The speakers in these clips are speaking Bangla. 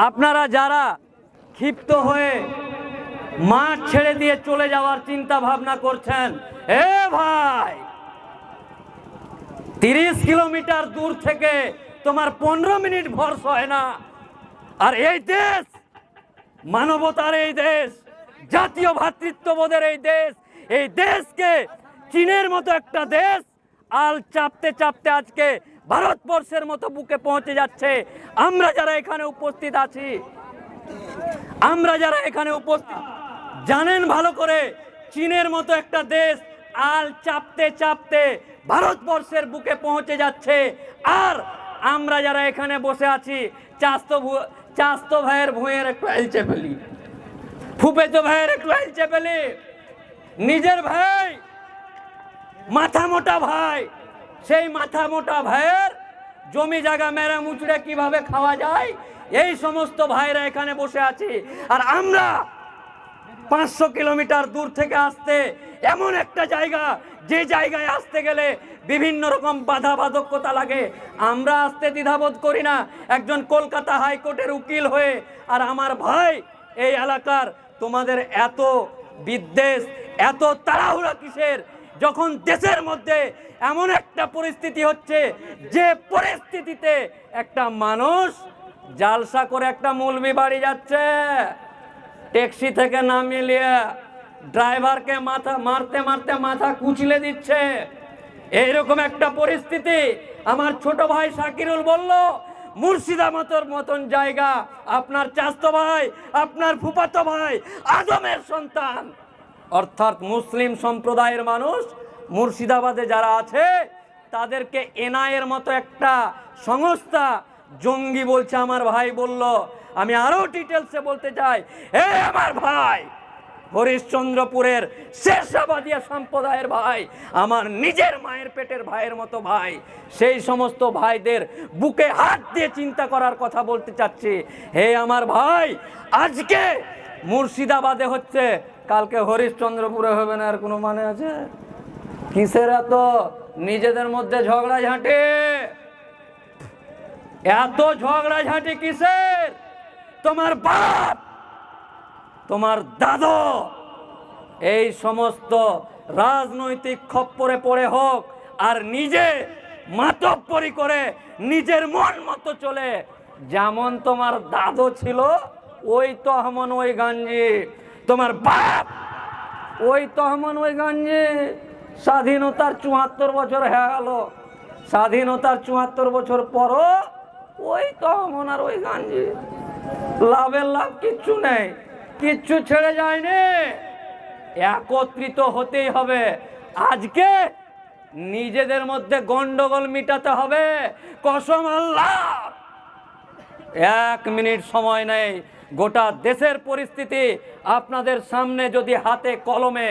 আপনারা যারা ক্ষিপ্ত হয়ে মাঠ ছেড়ে দিয়ে চলে যাওয়ার চিন্তা ভাবনা করছেন, এ ভাই 30 কিলোমিটার দূর থেকে তোমার 15 মিনিট ভরসা হয় না। আর এই দেশ মানবতার এই দেশ, জাতীয় ভ্রাতৃত্ববোধের এই দেশকে চীনের মতো একটা দেশ আল চাপতে চাপতে আজকে ভারতবর্ষের মতো বুকে পৌঁছে যাচ্ছে। আমরা যারা এখানে উপস্থিত আছি, জানেন ভালো করে, চীনের মতো একটা দেশ আল চাপতে চাপতে ভারতবর্ষের বুকে পৌঁছে যাচ্ছে। আর আমরা যারা এখানে বসে আছি, চাস্তো ভাইয়ের ভুঁয়ের একটু হেলচে ফেলি, ফুপেতো ভাইয়ের একটু হেলচে ফেলি, নিজের ভাই মাথা মোটা ভাই, সেই মাথা মোটা ভাইয়ের জমি জায়গা মেরে মুচড়ে কিভাবে খাওয়া যায়, এই সমস্ত ভাইরা এখানে বসে আছি। আর আমরা 500 কিলোমিটার দূর থেকে আসতে, এমন একটা জায়গা যে জায়গায় আসতে গেলে বিভিন্ন রকম বাধা বাধকতা লাগে, আমরা আসতে দ্বিধাবোধ করি না একজন কলকাতা হাইকোর্টের উকিল হয়ে। আর আমার ভাই এই এলাকার, তোমাদের এত বিদ্বেষ, এত তাড়াহুড়া কিসের, যখন দেশের মধ্যে এমন একটা পরিস্থিতি হচ্ছে যে পরিস্থিতিতে একটা মানুষ জালসা করে একটা মৌলবি বাড়ি যাচ্ছে, ট্যাক্সি থেকে নামিয়ে নিয়ে ড্রাইভারকে মাথা মারতে মারতে মাথা কুচলে দিচ্ছে, এইরকম একটা পরিস্থিতি। আমার ছোট ভাই শাকিরুল বলল, মুর্শিদাবাদের মতন জায়গা, আপনার চাস্তো ভাই, আপনার ফুফাতো ভাই আদমের সন্তান, অর্থাৎ মুসলিম সম্প্রদায়ের মানুষ মুর্শিদাবাদে যারা আছে তাদেরকে এনআইএর মতো একটা সংস্থা জঙ্গি বলছে। আমার ভাই বলল, আমি আরো ডিটেলসে বলতে চাই, হে আমার ভাই, হরিশ্চন্দ্রপুরের শেরশাবাদিয়া সম্প্রদায়ের ভাই, আমার নিজের মায়ের পেটের ভাইয়ের মতো ভাই, সেই সমস্ত ভাইদের বুকে হাত দিয়ে চিন্তা করার কথা বলতে চাচ্ছি। হে আমার ভাই, আজকে মুর্শিদাবাদে হচ্ছে, কালকে হরিশ্চন্দ্রপুরে হবে না, আর কোনো মানে আছে? কিসের এত নিজেদের মধ্যে ঝগড়াঝাঁটি, এত ঝগড়াঝাঁটি কিসের? তোমার বাপ, তোমার দাদু এই সমস্ত রাজনৈতিক খপ্পরে পড়ে হোক, আর নিজে মাতব্বরি করে নিজের মন মতো চলে, যেমন তোমার দাদু ছিল ওই তহমন ওই গাঞ্জি, তোমার বাপ ওই তহমন ওই গাঞ্জি। স্বাধীনতার 74 বছর হয়ে গেল, স্বাধীনতার 74 বছর পরও ওই তহমন আর ওই গাঞ্জি, লাভের লাভ কিচ্ছু নেই, কিচ্ছু ছেড়ে যায়নি। একত্রিত হতেই হবে। আজকে নিজেদের মধ্যে গন্ডগোল মিটাতে হবে, কসম আল্লাহ 1 মিনিট সময় নেই। গোটা দেশের পরিস্থিতি আপনাদের সামনে যদি হাতে কলমে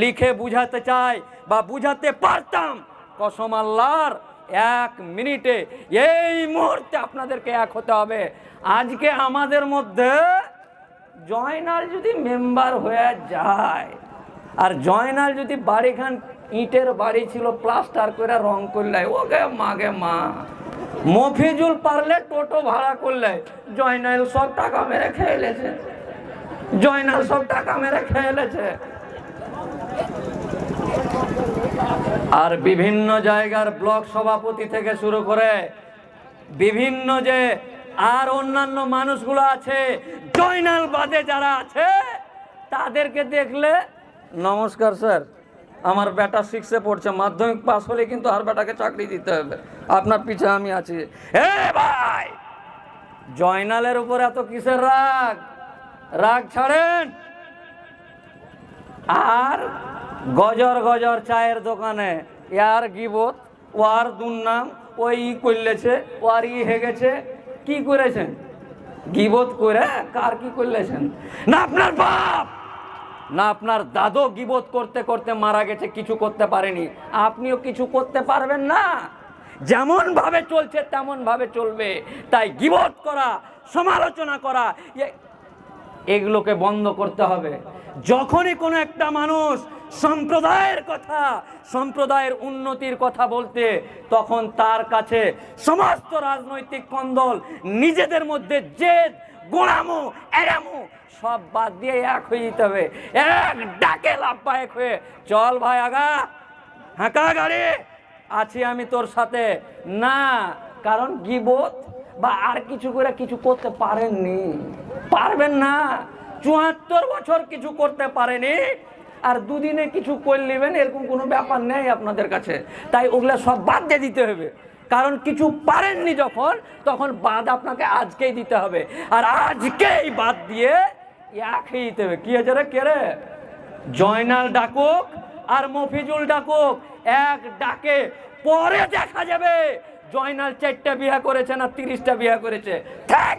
লিখে বুঝাতে চাই বা বুঝাতে পারতাম, কসম আল্লাহর 1 মিনিটে এই মুহূর্তে আপনাদেরকে এক হতে হবে। আজকে আমাদের মধ্যে জয়নাল যদি মেম্বার হয়ে যায়, আর জয়নাল যদি বাড়িখান ইটের বাড়ি ছিল প্লাস্টার করে রং করলে, ওকে মাগে মা, মফিজুল পারলে টোটো ভাড়া করলে, জয়নাল সব টাকা মেরে খেয়েছে, জয়নাল সব টাকা মেরে খেয়েছে। আর বিভিন্ন জায়গার ব্লক সভাপতি থেকে শুরু করে বিভিন্ন যে আর অন্যান্য মানুষগুলো আছে, জয়নাল বাদে যারা আছে, তাদেরকে দেখলে, নমস্কার স্যার, আমার বেটা 6-এ পড়ছে, মাধ্যমিক পাস হলে কিন্তু আর বেটাকে চাকরি দিতে হবে, আপনার পিছে আমি আছি। হে ভাই, জয়নালের উপর এত কিসের রাগ? রাগ ছাড়েন। আর গজর গজর চায়ের দোকানে ইয়ার গিবত, ও আর দুর্নাম, ওই করলেছে, ও আর হেগেছে, কি করেছেন? গিবত করে কার কি করলেছেন? না আপনার বাপ না আপনার দাদু গিবত করতে করতে মারা গেছে, কিছু করতে পারেনি, আপনিও কিছু করতে পারবেন না। যেমন ভাবে চলছে তেমন ভাবে চলবে। তাই গিবত করা, সমালোচনা করা, এগুলোকে বন্ধ করতে হবে। যখনই কোনো একটা মানুষ সম্প্রদায়ের কথা, সম্প্রদায়ের উন্নতির কথা বলতে, তখন তার কাছে সমস্ত রাজনৈতিক কন্দল, নিজেদের মধ্যে জেদ, গোড়ামো, এড়ামো সব বাদ দিয়ে এক হয়ে যেতে হবে, এক ডাকে লাভবায়ক হয়ে চল ভাই আগা, হাঁকা গাড়ি, আছি আমি তোর সাথে। না, কারণ গীবত বা আর কিছু করে কিছু করতে পারেননি, পারবেন না। ৭৪ বছর কিছু করতে পারেনি, আর দুদিনে কিছু করে নেবেন এরকম কোনো ব্যাপার নেই আপনাদের কাছে। তাই ওগুলা সব বাদ দিয়ে দিতে হবে, কারণ কিছু পারেননি যখন, তখন বাদ আপনাকে আজকেই দিতে হবে। আর আজকেই বাদ দিয়ে এক হয়ে দিতে হবে। কি হয়েছে রে, কে রে? জয়নাল ডাকুক আর মফিজুল ডাকুক, এক ডাকে পরে দেখা যাবে জয়নাল 4টা বিয়ে করেছে না 30টা বিয়ে করেছে। ঠিক,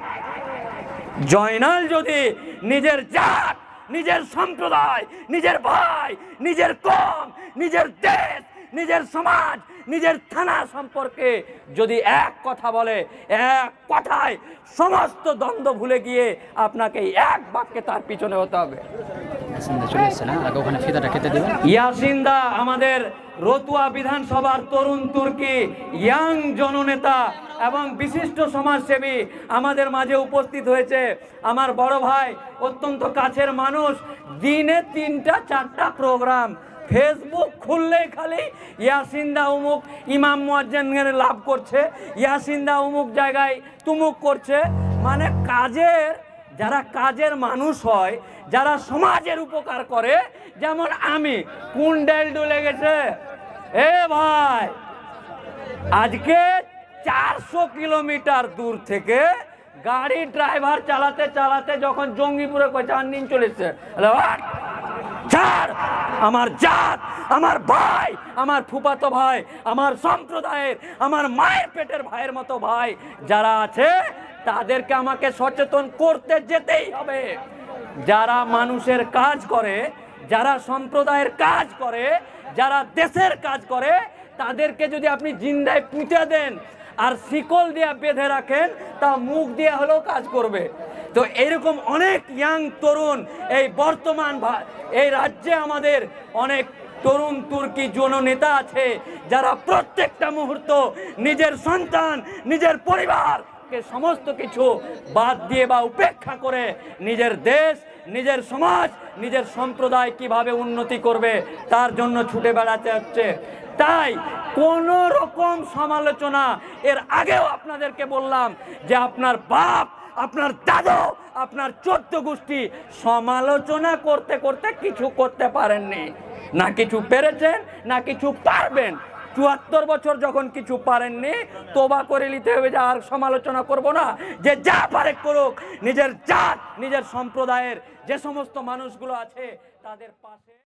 জয়নাল যদি নিজের জাত, নিজের সম্প্রদায়, নিজের ভাই, নিজের কম, নিজের দেশ, নিজের সমাজ, নিজের থানা সম্পর্কে যদি এক কথা বলে, এক কথায় সমস্ত দ্বন্দ্ব ভুলে গিয়ে আপনাকে এক বাক্যে তার পিছনে হতে হবে। ইয়াসিনদা আমাদের রতুয়া বিধানসভার তরুণ তুর্কি, ইয়াং জননেতা এবং বিশিষ্ট সমাজসেবী আমাদের মাঝে উপস্থিত হয়েছে। আমার বড় ভাই, অত্যন্ত কাছের মানুষ, দিনে 3টা 4টা প্রোগ্রাম, ফেসবুক খুললেই খালি ইয়াসিনদা উমুক ইমাম মুয়াজ্জিন লাভ করছে, ইয়াসিনদা উমুক জায়গায় তুমুক করছে। মানে কাজের, যারা কাজের মানুষ হয়, যারা সমাজের উপকার করে, যেমন আমি, কোন ডাল ডলে গেছে এ ভাই, আজকে 400 কিলোমিটার দূর থেকে গাড়ি ড্রাইভার চালাতে চালাতে যখন জঙ্গিপুরে নিন চলেছে, ছাড়, আমার জাত, আমার ভাই, আমার ফুফাতো ভাই, আমার সম্প্রদায়ের, আমার মায়ের পেটের ভাইয়ের মতো ভাই যারা আছে, তাদেরকে আমাকে সচেতন করতে যেতেই হবে। যারা মানুষের কাজ করে, যারা সম্প্রদায়ের কাজ করে, যারা দেশের কাজ করে, তাদেরকে যদি আপনি জিন্দায় পুঁতে দেন আর শিকল দিয়ে বেঁধে রাখেন, তা মুখ দিয়ে হলেও কাজ করবে। তো এরকম অনেক ইয়াং তরুণ এই বর্তমান এই রাজ্যে আমাদের অনেক তরুণ তুর্কি জননেতা আছে, যারা প্রত্যেকটা মুহূর্ত নিজের সন্তান, নিজের পরিবারকে সমস্ত কিছু বাদ দিয়ে বা উপেক্ষা করে নিজের দেশ, নিজের সমাজ, নিজের সম্প্রদায় কিভাবে উন্নতি করবে তার জন্য ছুটে বেড়াতে হচ্ছে। তাই কোন রকম সমালোচনা, এর আগেও আপনাদেরকে বললাম যে আপনার বাপ, আপনার দাদু, আপনার 14 গোষ্ঠী সমালোচনা করতে করতে কিছু করতে পারেননি, না কিছু পেরেছেন, না কিছু পারবেন। ৭৪ বছর যখন কিছু পারেননি, তোবা করে নিতে হবে যে আর সমালোচনা করব না, যে যা পারে করুক। নিজের জাত, নিজের সম্প্রদায়ের যে সমস্ত মানুষগুলো আছে তাদের পাশে